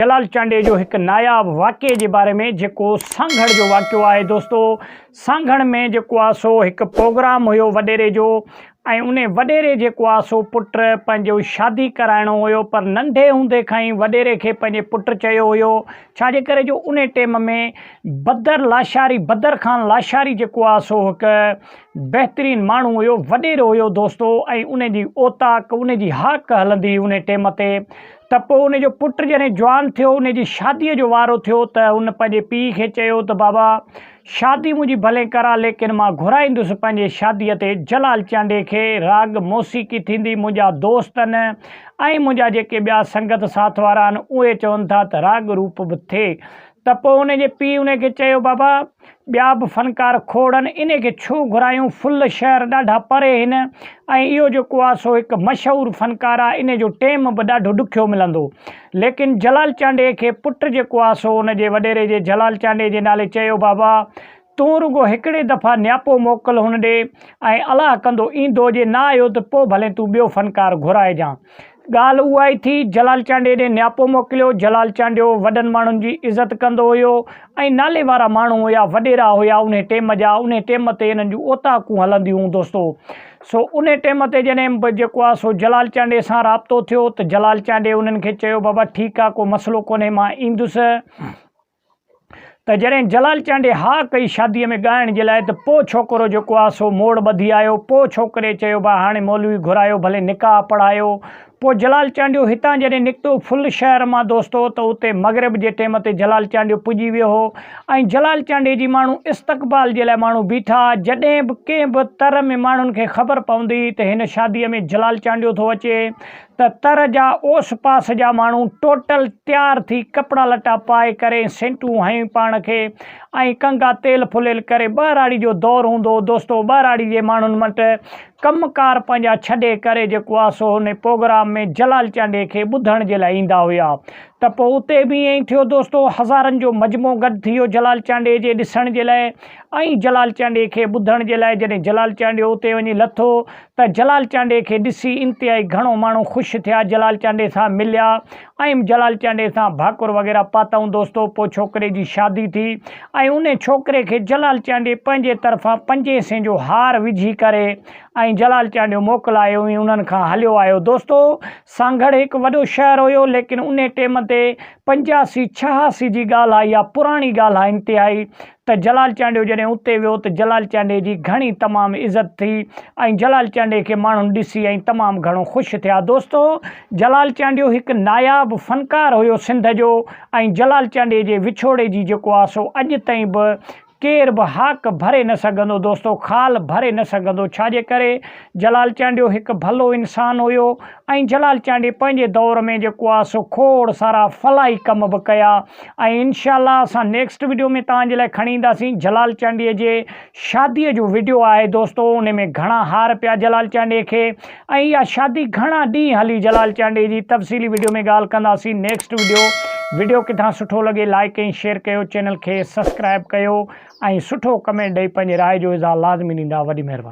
जलाल चांडे जो एक नायाब वाक़े के बारे में जो सांघड़ जो वाक़ो है दोस्तों। सांघड़ में जो सो एक प्रोग्राम हो वडेरे जो उन वडेरे जो सो पुट पंहिंजो शादी कराइणो हो, पर नंढे हूंदे खां ही वडेरे के पंहिंजे पुट चयो हुयो छाजे करे जो उन टाइम में बदर खान लाशारी जो सो एक बेहतरीन माण्हू हुयो, वडेरो हुयो दोस्तों। उन जी औताक उन जी हाक हलंदी उन टाइम ते। त पोइ उन जो पुट जॾहिं जवान थियो, उन जी शादीअ जो वारो थियो त उन पंहिंजे पीउ खे चयो त बाबा शादी मुंहिंजी भले करा, लेकिन मां घुराईंदुसि पंहिंजे शादीअ ते जलाल चांडे खे। राग मौसीक़ी थींदी, मुंहिंजा दोस्त आहिनि ऐं मुंहिंजा जेके ॿिया संगत साथ वारा आहिनि उहे चवनि था त राग रूप बि थिए। त पोइ उन जे पीउ उन खे चयो बाबा ॿिया बि फ़नकार खोड़नि, इन खे छो घुरायूं, फुल शहर ॾाढा परे आहिनि ऐं इहो जेको आहे सो हिकु मशहूरु फ़नकार आहे, इन जो टेम बि ॾाढो ॾुखियो मिलंदो। लेकिन जलाल चांडे खे पुट जेको आहे सो उन जे वॾेरे जे जलाल चांडे जे नाले चयो बाबा तूं रुगो हिकिड़े दफ़ा न्यापो मोकिल हुन ॾे ऐं अलाह कंदो ईंदो, जे ना आयो त पोइ भले तूं ॿियो फ़नकार घुराइजांइ। ॻाल्हि उहा ई थी, जलाल चांडे ॾे न्यापो मोकिलियो। जलाल चांडियो वॾनि माण्हुनि जी इज़त कंदो हुयो ऐं नाले वारा माण्हू हुया, वॾेरा हुया उन टाइम जा। उन टाइम ते इन्हनि जूं औताकूं हलंदियूं दोस्तों। सो उन टाइम ते जॾहिं जेको आहे सो जलाल चांडे सां राब्तो थियो त जलाल चांडे उन्हनि खे चयो बाबा ठीकु आहे, को मसइलो कोन्हे, मां ईंदुसि। त जॾहिं जलाल चांडे हा कई शादीअ में ॻाइण जे लाइ, त पोइ छोकिरो जेको आहे सो मोड़ ॿधी आयो। पोइ छोकिरे चयो भाउ हाणे मौलवी घुरायो, भले निकाह पढ़ायो। पोइ जलाल चांडियो हितां जॾहिं निकितो फुल शहर मां दोस्तों, त उते मग़रिब जे टाइम ते जलाल चांडियो पुॼी वियो हो ऐं जलाल चांडे जी माण्हू इस्तक़बाल जे लाइ माण्हू बीठा। जॾहिं बि कंहिं बि तर में माण्हुनि खे ख़बर पवंदी त हिन शादीअ में जलाल चांडियो थो अचे, त तर जा ओस पास जा माण्हू टोटल तयार थी कपिड़ा लटा पाए करे, सेंटूं हयूं पाण खे ऐं कंगा तेल फुलियल करे, ॿाराड़ी जो दौर हूंदो दोस्तों। ॿाराड़ी जे माण्हुनि वटि कमकार पंहिंजा छॾे करे जेको आहे सो हुन प्रोग्राम में जलाल चांडे खे ॿुधण जे लाइ ईंदा हुया। त पोइ उते बि ईअं ई थियो दोस्तों, हज़ारनि जो मजमो गॾु थी वियो जलाल चांडे जे ॾिसण जे लाइ ऐं जलाल चांडे खे ॿुधण जे लाइ। जॾहिं जलाल चांडियो उते वञी लथो त जलाल चांडे खे ॾिसी इंतिहाई घणो माण्हू ख़ुशि थिया, जलाल चांडे सां मिलिया ऐं जलाल चांडे सां भाकुर वग़ैरह पातऊं दोस्तों। पोइ छोकिरे जी शादी थी ऐं उन छोकिरे खे जलाल चांडे पंहिंजे तरफ़ां 5 जो हार विझी करे ऐं जलाल चांडियो मोकिलायो ऐं उन्हनि खां हलियो आयो दोस्तों। सांघड़ हिकु वॾो शहर हुयो, लेकिन उन टाइम ते 85-86 जी ॻाल्हि आहे, या पुराणी ॻाल्हि आहे इंतिहाई। त जलाल चांडियो जॾहिं उते वियो त जलाल चांडे जी घणी तमामु इज़त थी ऐं जलाल चांडे खे माण्हुनि ॾिसी ऐं तमामु घणो ख़ुशि थिया दोस्तों। जलाल चांडियो हिकु नायाब फ़नकार हुयो सिंध जो ऐं जलाल चांडे जे विछोड़े जी जेको आहे सो अॼु ताईं बि केर बि हाक भरे न सघंदो दोस्तों, खाल भरे न सघंदो। छाजे करे जलाल चांडियो हिकु भलो इंसानु हुयो ऐं जलाल चांडे पंहिंजे दौर में जेको आहे सो खोड़ सारा फलाही कम बि कया। ऐं इंशाअल्लाह असां नेक्स्ट वीडियो में तव्हांजे लाइ खणी ईंदासीं जलाल चांडीअ जे शादीअ जो वीडियो आहे दोस्तों। उन में घणा हार पिया जलाल चांडे खे ऐं इहा शादी घणा ॾींहं हली जलाल चांडे जी, तफ़सीली वीडियो में ॻाल्हि कंदासीं नेक्स्ट वीडियो किथां सुठो लॻे लाइक ऐं शेयर कयो, चैनल खे सब्सक्राइब कयो ऐं सुठो कमेंट ॾेई पंहिंजे राय जो इज़हार लाज़मी ॾींदा। वॾी महिरबानी।